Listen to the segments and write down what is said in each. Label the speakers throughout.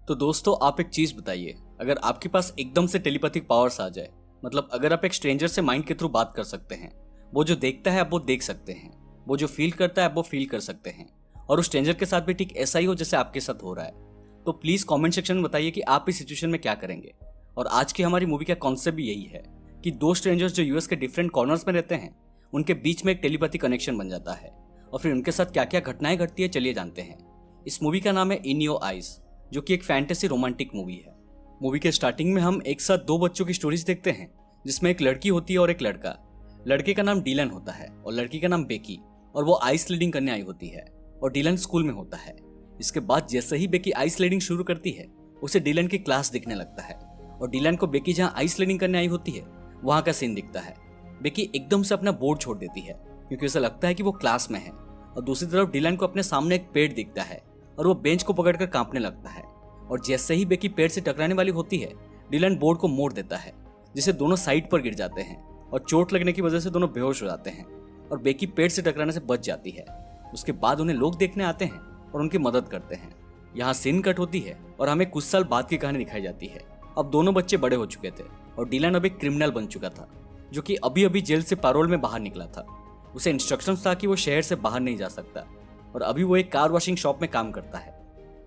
Speaker 1: तो दोस्तों आप एक चीज बताइए, अगर आपके पास एकदम से टेलीपैथिक पावर्स आ जाए, मतलब अगर आप एक स्ट्रेंजर से माइंड के थ्रू बात कर सकते हैं, वो जो देखता है आप वो देख सकते हैं, वो जो फील करता है आप वो फील कर सकते हैं, और उस स्ट्रेंजर के साथ भी ठीक ऐसा ही हो जैसे आपके साथ हो रहा है, तो प्लीज कमेंट सेक्शन में बताइए कि आप इस सिचुएशन में क्या करेंगे। और आज की हमारी मूवी का कॉन्सेप्ट भी यही है कि दो स्ट्रेंजर्स जो यूएस के डिफरेंट कॉर्नर्स में रहते हैं, उनके बीच में एक टेलीपैथिक कनेक्शन बन जाता है, और फिर उनके साथ क्या क्या घटनाएं घटती है चलिए जानते हैं। इस मूवी का नाम है इन योर आइज, जो कि एक फैंटेसी रोमांटिक मूवी है। मूवी के स्टार्टिंग में हम एक साथ दो बच्चों की स्टोरीज देखते हैं, जिसमें एक लड़की होती है और एक लड़का। लड़के का नाम डीलन होता है और लड़की का नाम बेकी, और वो आइस स्लाइडिंग करने आई होती है और डीलन स्कूल में होता है। इसके बाद जैसे ही बेकी आइस स्लाइडिंग शुरू करती है, उसे डीलन की क्लास दिखने लगता है, और डीलन को बेकी जहाँ आइस स्लाइडिंग करने आई होती है वहां का सीन दिखता है। बेकी एकदम से अपना बोर्ड छोड़ देती है क्योंकि उसे लगता है कि वो क्लास में है, और दूसरी तरफ डीलन को अपने सामने एक पेड़ दिखता है और वो बेंच को पकड़कर कांपने लगता है। और जैसे ही बेकी पेड़ से टकराने वाली होती है, डीलन बोर्ड को मोड़ देता है, जिससे दोनों साइड पर गिर जाते हैं और चोट लगने की वजह से दोनों बेहोश हो जाते हैं, और बेकी पेड़ से टकराने से बच जाती है। उसके बाद उन्हें लोग देखने आते हैं और उनकी मदद करते हैं। यहाँ सीन कट होती है और हमें कुछ साल बाद की कहानी दिखाई जाती है। अब दोनों बच्चे बड़े हो चुके थे और डीलन अब एक क्रिमिनल बन चुका था, जो कि अभी अभी जेल से पैरोल में बाहर निकला था। उसे इंस्ट्रक्शंस था कि वो शहर से बाहर नहीं जा सकता, और अभी वो एक कार वॉशिंग शॉप में काम करता है।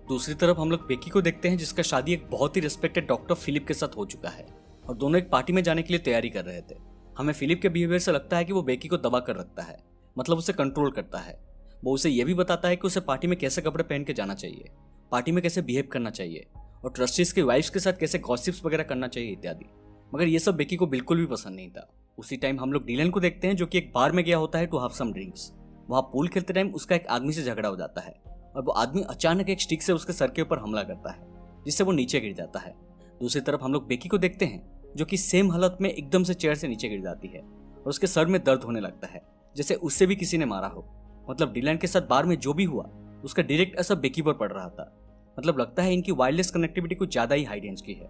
Speaker 1: दूसरी तरफ हम लोग बेकी को देखते हैं, जिसका शादी एक बहुत ही रिस्पेक्टेड डॉक्टर फिलिप के साथ हो चुका है, और दोनों एक पार्टी में जाने के लिए तैयारी कर रहे थे। हमें फिलिप के बिहेवियर से लगता है कि वो बेकी को दबा कर रखता है, मतलब उसे कंट्रोल करता है। वो उसे ये भी बताता है कि उसे पार्टी में कैसे कपड़े पहन के जाना चाहिए, पार्टी में कैसे बिहेव करना चाहिए, और ट्रस्टीज की वाइफ्स के साथ कैसे गॉसिप्स वगैरह करना चाहिए इत्यादि। मगर ये सब बेकी को बिल्कुल भी पसंद नहीं था। उसी टाइम हम लोग डीलन को देखते हैं, जो कि एक बार में गया होता है टू हैव सम ड्रिंक्स। वहाँ पूल खेलते टाइम उसका एक आदमी से झगड़ा हो जाता है, और वो आदमी अचानक एक स्टिक से उसके सर के ऊपर हमला करता है, जिससे वो नीचे गिर जाता है। दूसरी तरफ हम लोग बेकी को देखते हैं, जो कि सेम हालत में एकदम से चेयर से नीचे गिर जाती है, और उसके सर में दर्द होने लगता है, जैसे उससे भी किसी ने मारा हो। मतलब डीलन के साथ बार में जो भी हुआ उसका डायरेक्ट असर बेकी पर पड़ रहा था। मतलब लगता है इनकी वायरलेस कनेक्टिविटी कुछ ज्यादा ही हाई रेंज की है।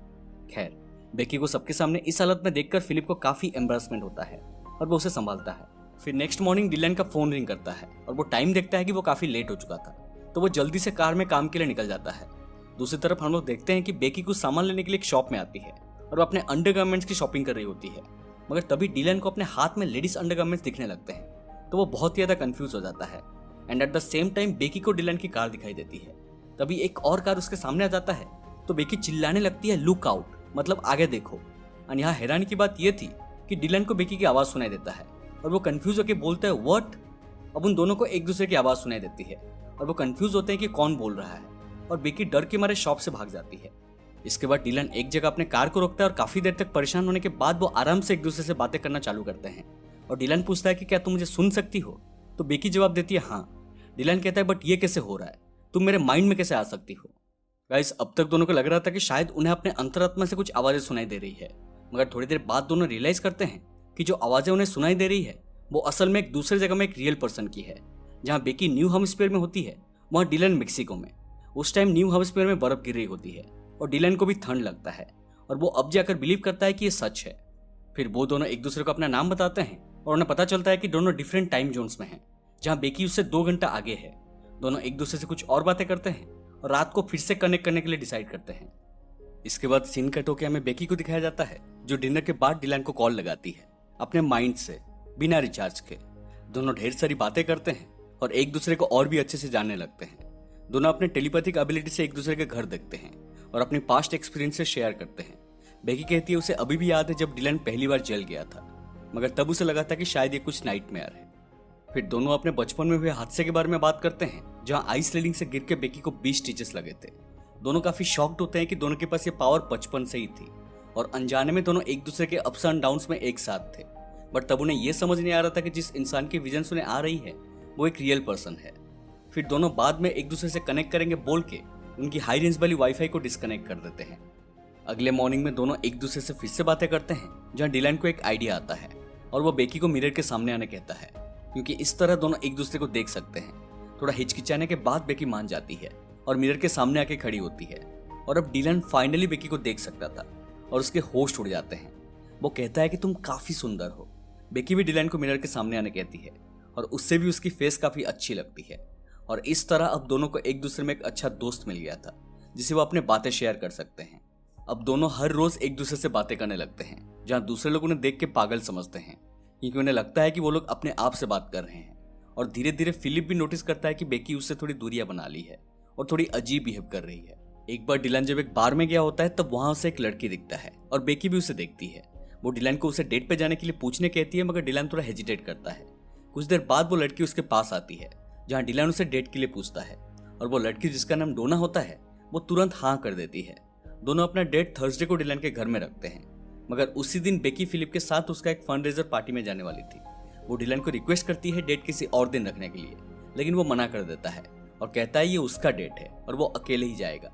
Speaker 1: खैर, बेकी को सबके सामने इस हालत में देखकर फिलिप को काफी एम्बैरेसमेंट होता है और वो उसे संभालता है। फिर नेक्स्ट मॉर्निंग डीलन का फोन रिंग करता है और वो टाइम देखता है कि वो काफी लेट हो चुका था, तो वो जल्दी से कार में काम के लिए निकल जाता है। दूसरी तरफ हम लोग देखते हैं कि बेकी कुछ सामान लेने के लिए एक शॉप में आती है और वो अपने अंडरगारमेंट्स की शॉपिंग कर रही होती है। मगर तभी डीलन को अपने हाथ में लेडीज अंडरगारमेंट्स दिखने लगते हैं, तो वो बहुत ही ज्यादा कंफ्यूज हो जाता है। And at the same time Becky को डीलन की कार दिखाई देती है। तभी एक और कार उसके सामने आ जाता है, तो बेकी चिल्लाने लगती है लुक आउट, मतलब आगे देखो। और यहाँ हैरानी की बात यह थी कि डीलन को बेकी की आवाज सुनाई देता है और वो कंफ्यूज होकर बोलता है व्हाट। अब उन दोनों को एक दूसरे की आवाज सुनाई देती है और वो कंफ्यूज होते हैं कि कौन बोल रहा है, और बेकी डर के मारे शॉप से भाग जाती है। इसके बाद डीलन एक जगह अपने कार को रोकता है और काफी देर तक परेशान होने के बाद वो आराम से एक दूसरे से बातें करना चालू करते हैं। और डीलन पूछता है कि क्या तुम मुझे सुन सकती हो, तो बेकी जवाब देती है हाँ। डीलन कहता है बट ये कैसे हो रहा है, तुम मेरे माइंड में कैसे आ सकती हो। गाइस, अब तक दोनों को लग रहा था कि शायद उन्हें अपने अंतरात्मा से कुछ आवाजें सुनाई दे रही है, मगर थोड़ी देर बाद दोनों रियलाइज करते हैं कि जो आवाजें उन्हें सुनाई दे रही है वो असल में एक दूसरे जगह में एक रियल पर्सन की है। जहाँ बेकी न्यू हेमिस्फीयर में होती है, वहाँ डीलन मेक्सिको में। उस टाइम न्यू हेमिस्फीयर में बर्फ गिर रही होती है और डीलन को भी ठंड लगता है, और वो अब जाकर बिलीव करता है कि ये सच है। फिर वो दोनों एक दूसरे को अपना नाम बताते हैं और उन्हें पता चलता है कि दोनों डिफरेंट टाइम जोन्स में हैं, जहाँ बेकी उससे 2 घंटा आगे है। दोनों एक दूसरे से कुछ और बातें करते हैं और रात को फिर से कनेक्ट करने के लिए डिसाइड करते हैं। इसके बाद सीन कट होकर हमें बेकी को दिखाया जाता है, जो डिनर के बाद डीलन को कॉल लगाती है अपने माइंड से बिना रिचार्ज के। दोनों ढेर सारी बातें करते हैं और एक दूसरे को और भी अच्छे से जानने लगते हैं। दोनों अपने टेलीपैथिक एबिलिटी से एक दूसरे के घर देखते हैं और अपनी पास्ट एक्सपीरियंस से शेयर करते हैं। बेकी कहती है उसे अभी भी याद है जब डीलन पहली बार जेल गया था, मगर तब उसे लगा था कि शायद ये कुछ नाइटमेयर है। फिर दोनों अपने बचपन में हुए हादसे के बारे में बात करते हैं, जहां आइस स्लाइडिंग से गिर के बेकी को 20 स्टिचेस लगे थे। दोनों काफी शॉक्ड होते हैं कि दोनों के पास ये पावर बचपन से ही थी, और अनजाने में दोनों एक दूसरे के अप्स एंड डाउन्स में एक साथ थे। बट तब उन्हें यह समझ नहीं आ रहा था कि जिस इंसान की विजन उन्हें आ रही है वो एक रियल पर्सन है। फिर दोनों बाद में एक दूसरे से कनेक्ट करेंगे बोल के उनकी हाई रेंज वाली वाईफाई को डिस्कनेक्ट कर देते हैं। अगले मॉर्निंग में दोनों एक दूसरे से फिर से बातें करते हैं, जहां डीलन को एक आइडिया आता है और वो बेकी को मिरर के सामने आने कहता है, क्योंकि इस तरह दोनों एक दूसरे को देख सकते हैं। थोड़ा हिचकिचाने के बाद बेकी मान जाती है और मिरर के सामने आके खड़ी होती है, और अब डीलन फाइनली बेकी को देख सकता था और उसके होश उड़ जाते हैं। वो कहता है कि तुम काफी सुंदर हो। बेकी भी डीलन को मिरर के सामने आने कहती है और उससे भी उसकी फेस काफी अच्छी लगती है, और इस तरह अब दोनों को एक दूसरे में एक अच्छा दोस्त मिल गया था, जिसे वो अपने बातें शेयर कर सकते हैं। अब दोनों हर रोज एक दूसरे से बातें करने लगते हैं, जहाँ दूसरे लोग उन्हें देख के पागल समझते हैं, क्योंकि उन्हें लगता है कि वो लोग अपने आप से बात कर रहे हैं। और धीरे धीरे फिलिप भी नोटिस करता है कि बेकी उससे थोड़ी दूरियां बना ली है और थोड़ी अजीब बिहेव कर रही है। एक बार डिलन जब एक बार में गया होता है तब वहां उसे एक लड़की दिखता है और बेकी भी उसे देखती है। वो डिलन को उसे डेट पे जाने के लिए पूछने कहती है, मगर डिलन थोड़ा हेजिटेट करता है। कुछ देर बाद वो लड़की उसके पास आती है, जहाँ डिलन उसे डेट के लिए पूछता है, और वो लड़की जिसका नाम डोना होता है वो तुरंत हाँ कर देती है। दोनों अपना डेट थर्सडे को डिलन के घर में रखते हैं, मगर उसी दिन बेकी फिलिप के साथ उसका एक फंड रेजर पार्टी में जाने वाली थी। वो डिलन को रिक्वेस्ट करती है डेट किसी और दिन रखने के लिए, लेकिन वो मना कर देता है और कहता है ये उसका डेट है और वो अकेले ही जाएगा।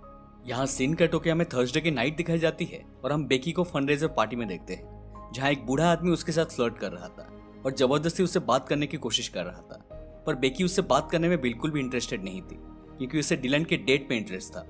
Speaker 1: यहाँ सीन कट होकर हमें थर्सडे की नाइट दिखाई जाती है और हम बेकी को फंड रेजर पार्टी में देखते हैं, जहाँ एक बूढ़ा आदमी उसके साथ फ्लर्ट कर रहा था और जबरदस्ती उससे बात करने की कोशिश कर रहा था। पर बेकी उससे बात करने में बिल्कुल भी इंटरेस्टेड नहीं थी, क्योंकि उसे डिलन के डेट पे इंटरेस्ट था।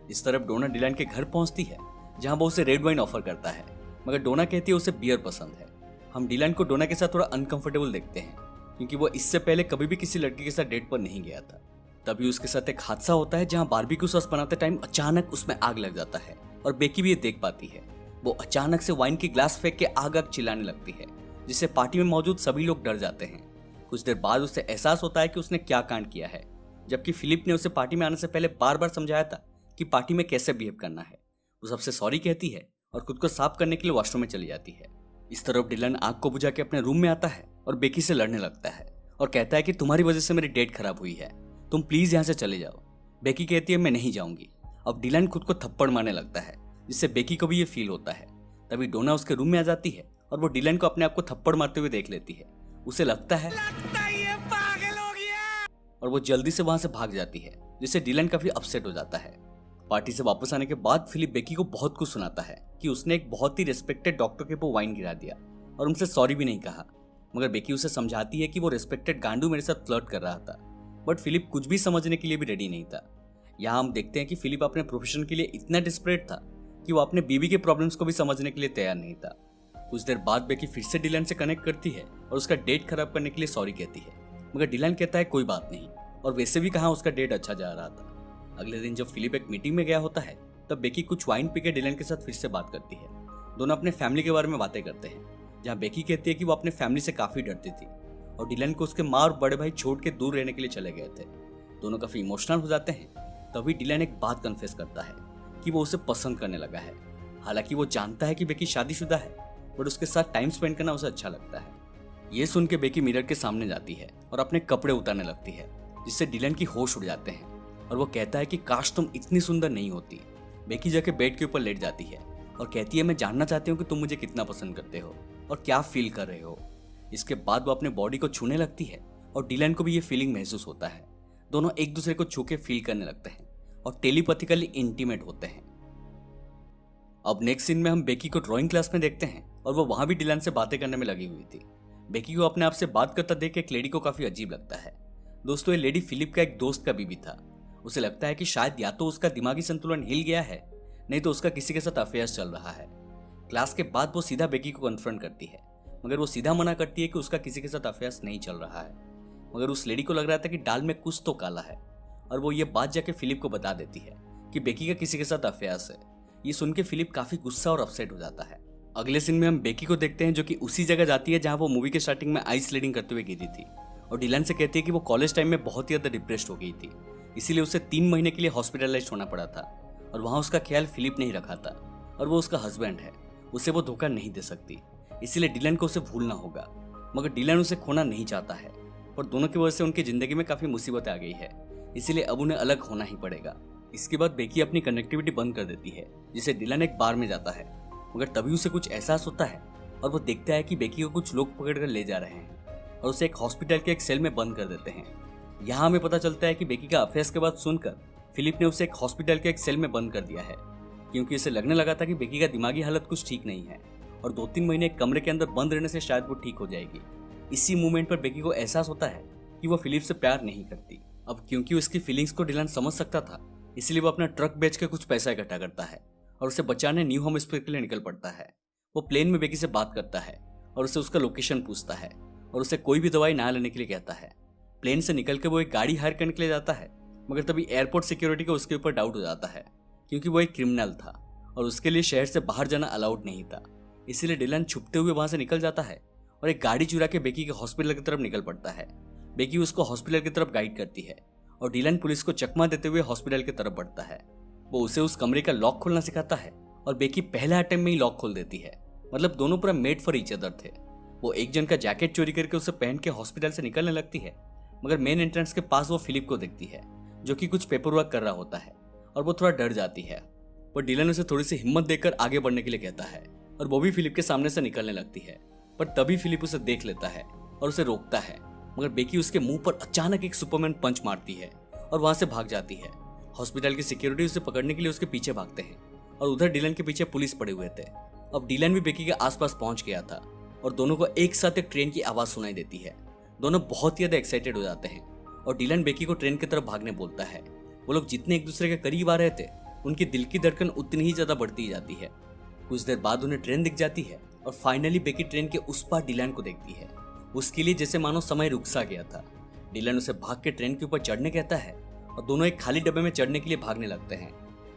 Speaker 1: इस तरफ डोना डिलन के घर पहुंचती है, जहाँ वो उसे रेड वाइन ऑफर करता है, मगर डोना कहती है उसे बियर पसंद है। हम डिलन को डोना के साथ थोड़ा अनकंफर्टेबल देखते हैं, क्योंकि वो इससे पहले कभी भी किसी लड़की के साथ डेट पर नहीं गया था। तभी उसके साथ एक हादसा होता है, जहाँ बारबेक्यू सॉस बनाते टाइम अचानक उसमें आग लग जाता है और बेकी भी ये देख पाती है। वो अचानक से वाइन की ग्लास फेंक के आग चिल्लाने लगती है, जिससे पार्टी में मौजूद सभी लोग डर जाते हैं। कुछ देर बाद उसे एहसास होता है कि उसने क्या कांड किया है, जबकि फिलिप ने उसे पार्टी में आने से पहले बार बार समझाया था कि पार्टी में कैसे बिहेव करना है। वो सबसे सॉरी कहती है और खुद को साफ करने के लिए वॉशरूम में चली जाती है। इस तरफ डिलन आग को बुझा के अपने रूम में आता है और बेकी से लड़ने लगता है और कहता है कि तुम्हारी वजह से मेरी डेट खराब हुई है, तुम प्लीज यहाँ से चले जाओ। बेकी कहती है मैं नहीं जाऊंगी। अब डिलन खुद को थप्पड़ मारने लगता है, जिससे बेकी को भी ये फील होता है। तभी डोना उसके रूम में आ जाती है और वो डिलन को अपने आप को थप्पड़ मारते हुए देख लेती है। उसे लगता है ये पागल हो गया और वो जल्दी से वहां से भाग जाती है, जिससे डिलन काफी अपसेट हो जाता है। पार्टी से वापस आने के बाद फिलिप बेकी को बहुत कुछ सुनाता है कि उसने एक बहुत ही रिस्पेक्टेड डॉक्टर के ऊपर वाइन गिरा दिया और उनसे सॉरी भी नहीं कहा। मगर बेकी उसे समझाती है कि वो रिस्पेक्टेड गांडू मेरे साथ फ्लर्ट कर रहा था, बट फिलिप कुछ भी समझने के लिए भी रेडी नहीं था। यहाँ हम देखते हैं कि फिलिप अपने प्रोफेशन के लिए इतना डिस्परेट था कि वो अपने बीवी के प्रॉब्लम्स को भी समझने के लिए तैयार नहीं था। कुछ देर बाद बेकी फिर से डिलन से कनेक्ट करती है और उसका डेट खराब करने के लिए सॉरी कहती है, मगर डिलन कहता है कोई बात नहीं, और वैसे भी कहाँ उसका डेट अच्छा जा रहा था। अगले दिन जब फिलिप एक मीटिंग में गया होता है, तब बेकी कुछ वाइन पी के डिलन के साथ फिर से बात करती है। दोनों अपने फैमिली के बारे में बातें करते हैं, जहाँ बेकी कहती है कि वो अपने फैमिली से काफी डरती थी और डिलन को उसके माँ और बड़े भाई छोड़ के दूर रहने के लिए चले गए थे। दोनों काफी इमोशनल हो जाते हैं। तभी डिलन एक बात कन्फेस करता है कि वो उसे पसंद करने लगा है। हालांकि वो जानता है कि बेकी शादीशुदा है, बट उसके साथ टाइम स्पेंड करना उसे अच्छा लगता है। ये सुन के बेकी मिरर के सामने जाती है और अपने कपड़े उतारने लगती है, जिससे डिलन की होश उड़ जाते हैं और वो कहता है कि काश तुम इतनी सुंदर नहीं होती। बेकी जाके बेड के ऊपर लेट जाती है और कहती है मैं जानना चाहती हूँ कि तुम मुझे कितना पसंद करते हो और क्या फील कर रहे हो। इसके बाद वो अपने बॉडी को छूने लगती है और डिलन को भी ये फीलिंग महसूस होता है। दोनों एक दूसरे को छू के फील करने लगते हैं और टेलीपैथिकली इंटीमेट होते हैं। अब नेक्स्ट सीन में हम बेकी को ड्राइंग क्लास में देखते हैं और वो वहां भी डिलन से बातें करने में लगी हुई थी। बेकी को अपने आप से बात करता देख के एक लेडी को काफी अजीब लगता है। दोस्तों, ये लेडी फिलिप का एक दोस्त का बीवी था। उसे लगता है कि शायद या तो उसका दिमागी संतुलन हिल गया है, नहीं तो उसका किसी के साथ अफेयर चल रहा है। क्लास के बाद वो सीधा बेकी को कन्फ्रंट करती है, मगर वो सीधा मना करती है कि उसका किसी के साथ अफेयर नहीं चल रहा है। मगर उस लेडी को लग रहा था कि दाल में कुछ तो काला है, और वो ये बात जाके फिलिप को बता देती है कि बेकी का किसी के साथ अफेयर है। ये सुन के फिलिप काफी गुस्सा और अपसेट हो जाता है। अगले सीन में हम बेकी को देखते हैं, जो कि उसी जगह जाती है जहां वो मूवी के स्टार्टिंग में आइस स्लाइडिंग करते हुए गिरी थी, और डिलन से कहती है कि वो कॉलेज टाइम में बहुत ही ज्यादा डिप्रेस्ड हो गई थी, इसीलिए उसे 3 महीने के लिए हॉस्पिटलाइज्ड होना पड़ा था, और वहां उसका ख्याल फिलिप नहीं रखा था, और वो उसका हस्बैंड है, उसे वो धोखा नहीं दे सकती, इसीलिए डिलन को उसे भूलना होगा। मगर डिलन उसे खोना नहीं चाहता है, और दोनों की वजह से उनकी जिंदगी में काफी मुसीबत आ गई है, इसीलिए अब उन्हें अलग होना ही पड़ेगा। इसके बाद बेकी अपनी कनेक्टिविटी बंद कर देती है, जिसे डिलन एक बार में जाता है, मगर तभी उसे कुछ एहसास होता है और वो देखता है कि बेकी को कुछ लोग पकड़कर ले जा रहे हैं और उसे एक हॉस्पिटल के एक सेल में बंद कर देते हैं। यहाँ हमें पता चलता है कि बेकी का अफेयर्स के बाद सुनकर फिलिप ने उसे एक हॉस्पिटल के एक सेल में बंद कर दिया है, क्योंकि उसे लगने लगा था कि बेकी का दिमागी हालत कुछ ठीक नहीं है और 2-3 महीने एक कमरे के अंदर बंद रहने से शायद वो ठीक हो जाएगी। इसी मोमेंट पर बेकी को एहसास होता है कि वो फिलिप से प्यार नहीं करती। अब क्योंकि उसकी फीलिंग्स को डिलन समझ सकता था, इसलिए वो अपना ट्रक बेच के कुछ पैसा इकट्ठा करता है और उसे बचाने न्यू हेम्स्फीयर के लिए निकल पड़ता है। वो प्लेन में बेकी से बात करता है और उसे उसका लोकेशन पूछता है और उसे कोई भी दवाई ना लेने के लिए कहता है। प्लेन से निकल के वो एक गाड़ी हायर करने के लिए जाता है, मगर तभी एयरपोर्ट सिक्योरिटी को उसके ऊपर डाउट हो जाता है, क्योंकि वो एक क्रिमिनल था और उसके लिए शहर से बाहर जाना अलाउड नहीं था। इसीलिए डिलन छुपते हुए वहां से निकल जाता है और एक गाड़ी चुरा के बेकी के हॉस्पिटल की तरफ निकल पड़ता है। बेकी उसको हॉस्पिटल की तरफ गाइड करती है और डिलन पुलिस को चकमा देते हुए हॉस्पिटल की तरफ बढ़ता है। वो उसे उस कमरे का लॉक खोलना सिखाता है और बेकी पहले अटेम्प्ट में ही लॉक खोल देती है। मतलब दोनों पूरा मेड फॉर ईच अदर थे। वो एक जन का जैकेट चोरी करके उसे पहन के हॉस्पिटल से निकलने लगती है, मगर मेन एंट्रेंस के पास वो फिलिप को देखती है जो कि कुछ पेपर वर्क कर रहा होता है और वो थोड़ा डर जाती है। पर डिलन उसे थोड़ी सी हिम्मत देकर आगे बढ़ने के लिए कहता है और वो भी फिलिप के सामने से निकलने लगती है। पर तभी फिलिप उसे देख लेता है और उसे रोकता है, मगर बेकी उसके मुंह पर अचानक एक सुपरमैन पंच मारती है और वहां से भाग जाती है। हॉस्पिटल की सिक्योरिटी उसे पकड़ने के लिए उसके पीछे भागते हैं और उधर डिलन के पीछे पुलिस पड़े हुए थे। अब डिलन भी बेकी के आसपास पहुंच गया था और दोनों को एक साथ एक ट्रेन की आवाज सुनाई देती है। दोनों बहुत ही ज्यादा एक्साइटेड हो जाते हैं और डिलन बेकी को ट्रेन की तरफ भागने बोलता है। वो लोग जितने एक दूसरे के करीब आ रहे थे उनकी दिल की धड़कन उतनी ही ज्यादा बढ़ती जाती है। कुछ देर बाद उन्हें ट्रेन दिख जाती है और फाइनली बेकी ट्रेन के उस पार डिलन को देखती है। उसके लिए जैसे मानो समय रुक सा गया था। डिलन उसे भाग के ट्रेन के ऊपर चढ़ने कहता है और दोनों एक खाली डब्बे में चढ़ने के लिए भागने लगते हैं।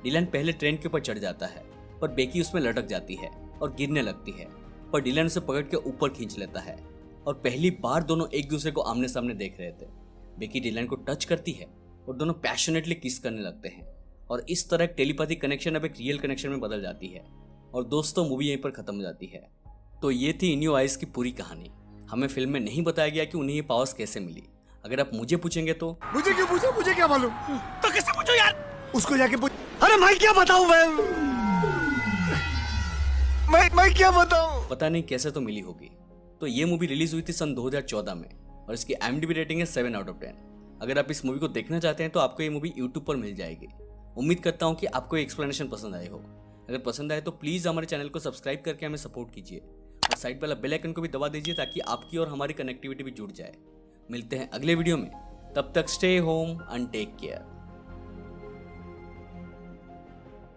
Speaker 1: डिलन पहले ट्रेन के ऊपर चढ़ जाता है पर बेकी उसमें लटक जाती है और गिरने लगती है, पर डिलन उसे पकड़ के ऊपर खींच लेता है और पहली बार दोनों एक दूसरे को आमने सामने देख रहे थे। बेकी डिलन को टच करती है और दोनों पैशनेटली किस करने लगते हैं और इस तरह टेलीपैथी कनेक्शन अब एक रियल कनेक्शन में बदल जाती है। और दोस्तों मूवी यहीं पर खत्म हो जाती है। तो ये थी इन योर आइज की पूरी कहानी। हमें फिल्म में नहीं बताया गया कि उन्हें ये पावर्स कैसे मिली। अगर आप मुझे पूछेंगे तो
Speaker 2: मुझे क्यों पूछो, मुझे क्या मालूम? तो किससे पूछो यार? उसको जाके पूछ। अरे मैं क्या बताऊं? मैं क्या बताऊं?
Speaker 1: पता नहीं कैसे तो मिली होगी। तो ये मूवी रिलीज हुई थी सन 2014 में और इसकी IMDb रेटिंग है 7 आउट ऑफ 10। अगर आप इस मूवी को देखना चाहते हैं तो आपको ये मूवी YouTube पर मिल जाएगी। उम्मीद करता हूँ कि आपको ये एक्सप्लेनेशन पसंद आए हो। अगर पसंद आए तो प्लीज हमारे चैनल को सब्सक्राइब करके हमें सपोर्ट कीजिए और साइड वाला बेल आइकन को भी दबा दीजिए ताकि आपकी और हमारी कनेक्टिविटी भी जुड़ जाए। मिलते हैं अगले वीडियो में, तब तक stay home and take care.